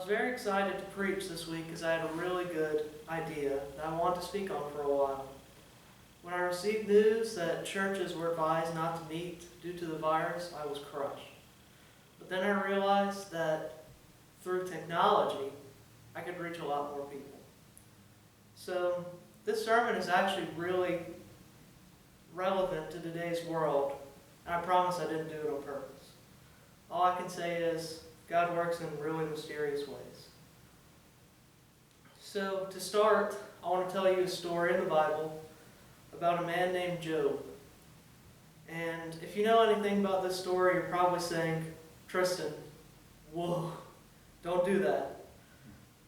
very excited to preach this week because I had a really good idea that I wanted to speak on for a while. When I received news that churches were advised not to meet due to the virus, I was crushed. But then I realized that through technology, I could reach a lot more people. So this sermon is actually really relevant to today's world, and I promise I didn't do it on purpose. All I can say is God works in really mysterious ways. So to start, I want to tell you a story in the Bible about a man named Job. And if you know anything about this story, you're probably saying, Tristan, whoa, don't do that.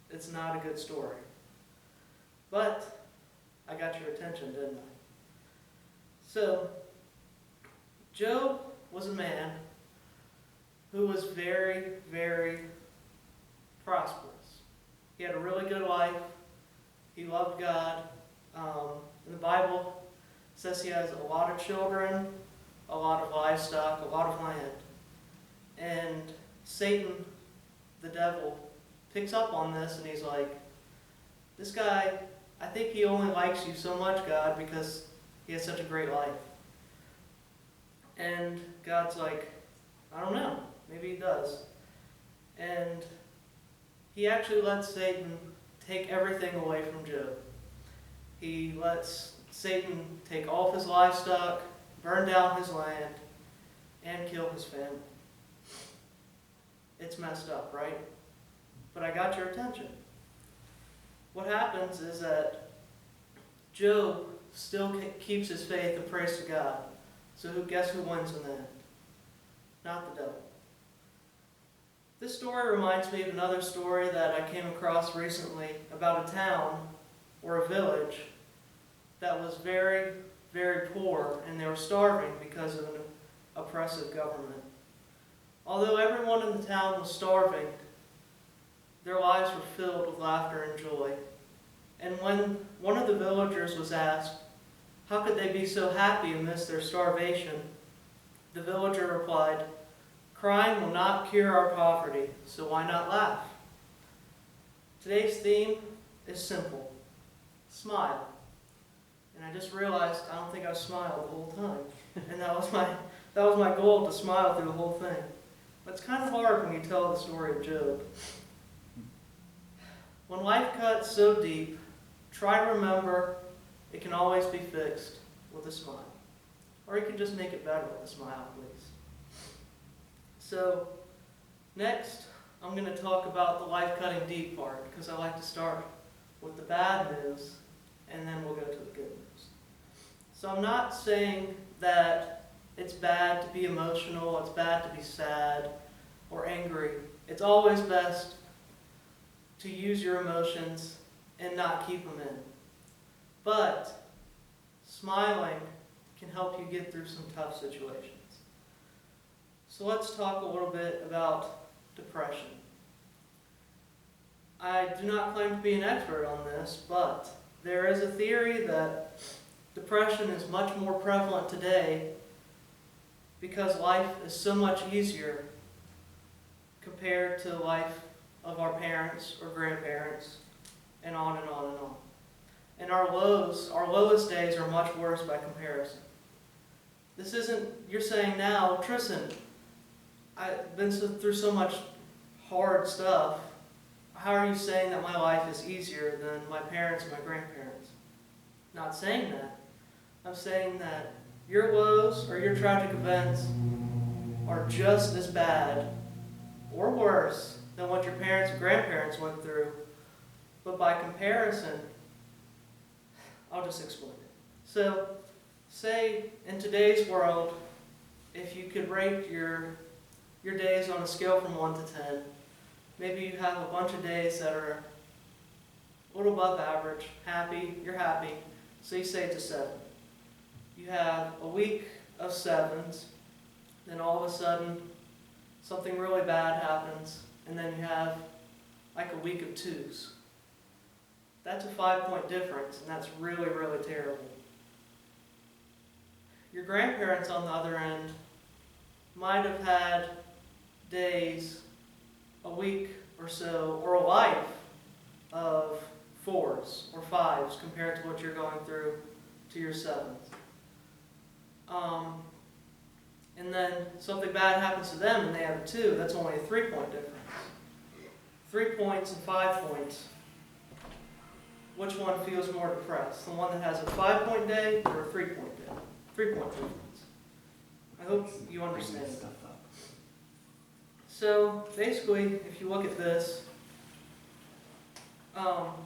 It's not a good story. But I got your attention, didn't I? So, Job was a man who was very, very prosperous. He had a really good life. He loved God. In the Bible, it says he has a lot of children, a lot of livestock, a lot of land. And Satan, the devil, picks up on this and he's like, this guy, I think he only likes you so much, God, because he has such a great life. And God's like, I don't know. Maybe he does. And he actually lets Satan take everything away from Job. He lets Satan take all of his livestock, burn down his land, and kill his family. It's messed up, right? But I got your attention. What happens is that Job still keeps his faith and prays to God. So guess who wins in the end? Not the devil. This story reminds me of another story that I came across recently about a town or a village that was very, very poor, and they were starving because of an oppressive government. Although everyone in the town was starving, their lives were filled with laughter and joy. And when one of the villagers was asked, how could they be so happy amidst their starvation, the villager replied, crying will not cure our poverty, so why not laugh? Today's theme is simple. Smile. And I just realized I don't think I smiled the whole time. And that was my goal, to smile through the whole thing. But it's kind of hard when you tell the story of Job. When life cuts so deep, try to remember it can always be fixed with a smile. Or you can just make it better with a smile, please. So, next, I'm going to talk about the life-cutting deep part, because I like to start with the bad news, and then we'll go to the good news. So I'm not saying that it's bad to be emotional, it's bad to be sad or angry. It's always best to use your emotions and not keep them in. But smiling can help you get through some tough situations. So let's talk a little bit about depression. I do not claim to be an expert on this, but there is a theory that depression is much more prevalent today because life is so much easier compared to the life of our parents or grandparents, and on and on and on. And our lowest days are much worse by comparison. This isn't, you're saying now, Tristan, I've been through so much hard stuff. How are you saying that my life is easier than my parents and my grandparents? Not saying that. I'm saying that your lows or your tragic events are just as bad or worse than what your parents and grandparents went through. But by comparison, I'll just explain it. So, say in today's world, if you could rate your days on a scale from 1 to 10, maybe you have a bunch of days that are a little above average, happy, you're happy, so you say it's a 7. You have a week of 7s, then all of a sudden something really bad happens, and then you have like a week of 2s. That's a 5-point difference, and that's really, really terrible. Your grandparents, on the other end, might have had days, a week or so, or a life of 4s or 5s compared to what you're going through to your 7th. And then something bad happens to them and they have a 2, that's only a 3-point difference. 3 points and 5 points. Which one feels more depressed? The one that has a 5-point day or a 3-point day? 3-point difference. I hope you understand that. So basically, if you look at this,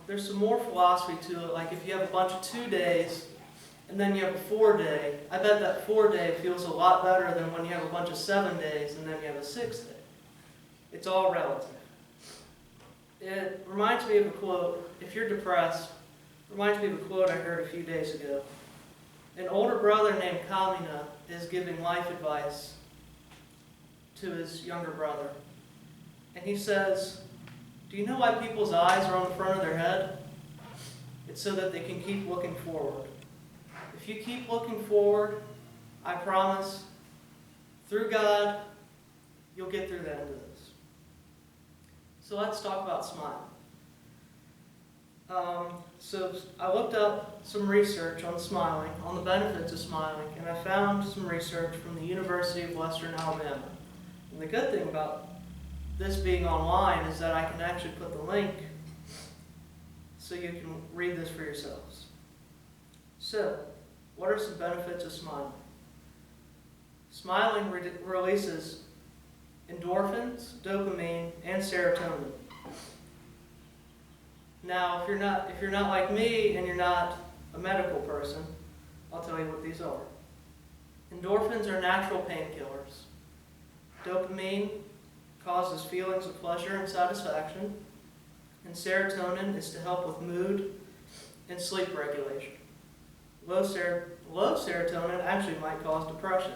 there's some more philosophy to it. Like if you have a bunch of 2 days and then you have a 4-day, I bet that 4-day feels a lot better than when you have a bunch of 7 days and then you have a 6th day. It's all relative. It reminds me of a quote, if you're depressed, it reminds me of a quote I heard a few days ago. An older brother named Kamina is giving life advice to his younger brother. And he says, do you know why people's eyes are on the front of their head? It's so that they can keep looking forward. If you keep looking forward, I promise, through God, you'll get through the end of this. So let's talk about smiling. So I looked up some research on smiling, on the benefits of smiling, and I found some research from the University of Western Alabama. And the good thing about this being online is that I can actually put the link so you can read this for yourselves. So, what are some benefits of smiling? Smiling releases endorphins, dopamine, and serotonin. Now, if you're not like me and you're not a medical person, I'll tell you what these are. Endorphins are natural painkillers. Dopamine causes feelings of pleasure and satisfaction, and serotonin is to help with mood and sleep regulation. Low serotonin actually might cause depression.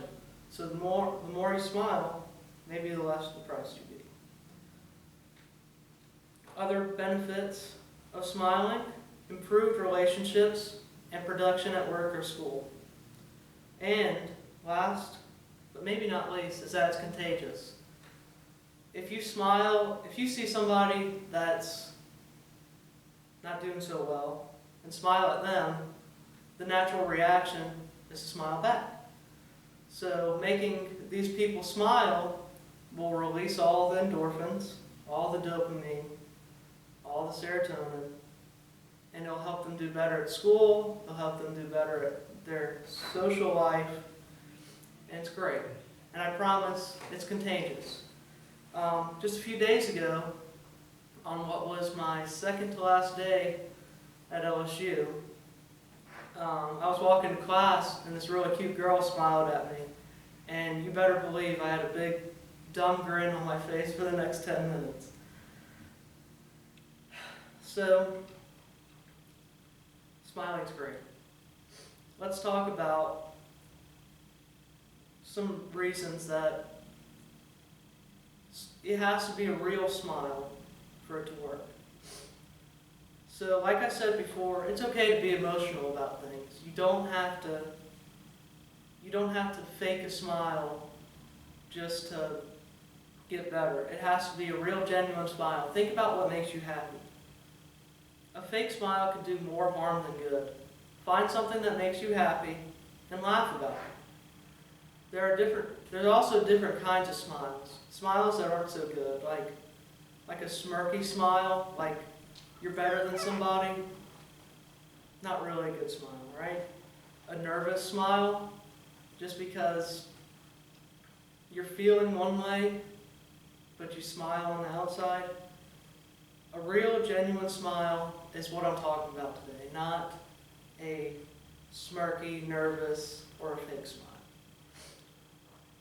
So the more you smile, maybe the less depressed you be. Other benefits of smiling: improved relationships and production at work or school. And last, but maybe not least, is that it's contagious. If you smile, if you see somebody that's not doing so well and smile at them, the natural reaction is to smile back. So making these people smile will release all the endorphins, all the dopamine, all the serotonin, and it'll help them do better at school, it'll help them do better at their social life, and it's great. And I promise it's contagious. Just a few days ago, on what was my second to last day at LSU, I was walking to class and this really cute girl smiled at me, and you better believe I had a big dumb grin on my face for the next 10 minutes. So, smiling's great. Let's talk about some reasons that it has to be a real smile for it to work. So, like I said before, it's okay to be emotional about things. You don't have to fake a smile just to get better. It has to be a real, genuine smile. Think about what makes you happy. A fake smile can do more harm than good. Find something that makes you happy and laugh about it. There's also different kinds of smiles. Smiles that aren't so good, like a smirky smile, like you're better than somebody. Not really a good smile, right? A nervous smile, just because you're feeling one way, but you smile on the outside. A real, genuine smile is what I'm talking about today, not a smirky, nervous, or a fake smile.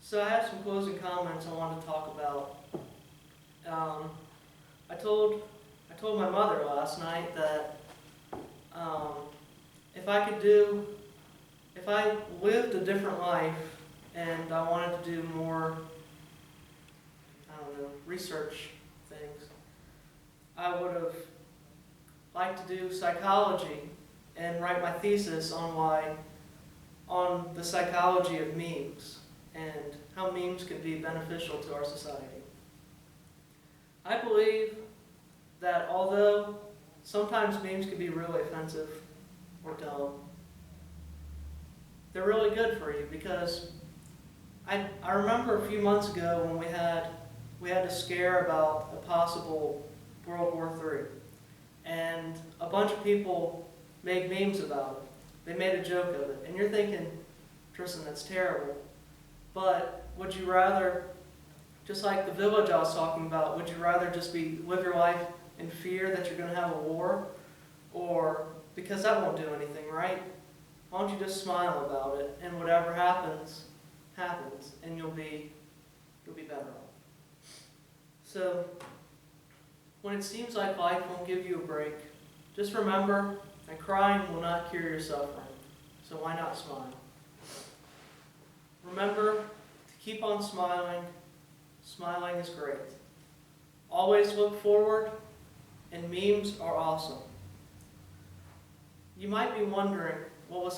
So I have some closing comments I wanted to talk about. I told my mother last night that if I lived a different life and I wanted to do more, research things, I would have liked to do psychology and write my thesis on the psychology of memes and how memes can be beneficial to our society. I believe that although sometimes memes can be really offensive or dumb, they're really good for you, because I remember a few months ago when we had a scare about a possible World War III, and a bunch of people made memes about it. They made a joke of it, and you're thinking, Tristan, that's terrible. But would you rather, just like the village I was talking about, would you rather just live your life in fear that you're going to have a war, or because that won't do anything, right? Why don't you just smile about it, and whatever happens, happens, and you'll be better off. So, when it seems like life won't give you a break, just remember that crying will not cure your suffering. So why not smile? Remember to keep on smiling. Smiling is great. Always look forward, and memes are awesome. You might be wondering what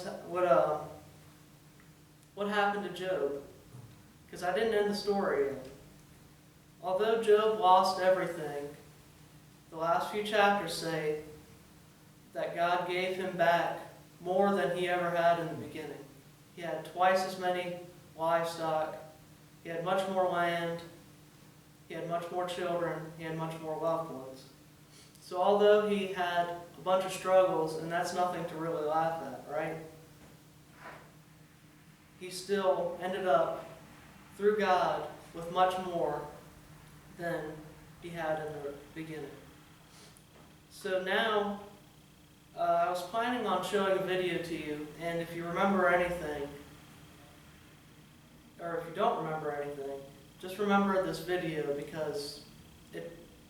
happened to Job, because I didn't end the story yet. Although Job lost everything, the last few chapters say that God gave him back more than he ever had in the beginning. He had twice as many livestock, he had much more land, he had much more children, he had much more loved ones. So although he had a bunch of struggles, and that's nothing to really laugh at, right? He still ended up, through God, with much more than he had in the beginning. So now, I was planning on showing a video to you, and if you remember anything, or if you don't remember anything, just remember this video, because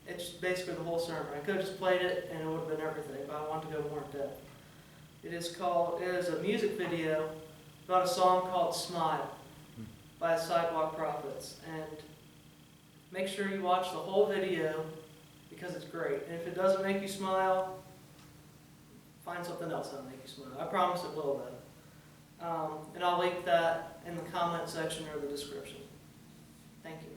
it's basically the whole sermon. I could have just played it and it would have been everything, but I want to go more in depth. It is a music video about a song called Smile by the Sidewalk Prophets. And make sure you watch the whole video, because it's great. And if it doesn't make you smile, find something else that'll make you smile. I promise it will, though. And I'll link that in the comment section or the description. Thank you.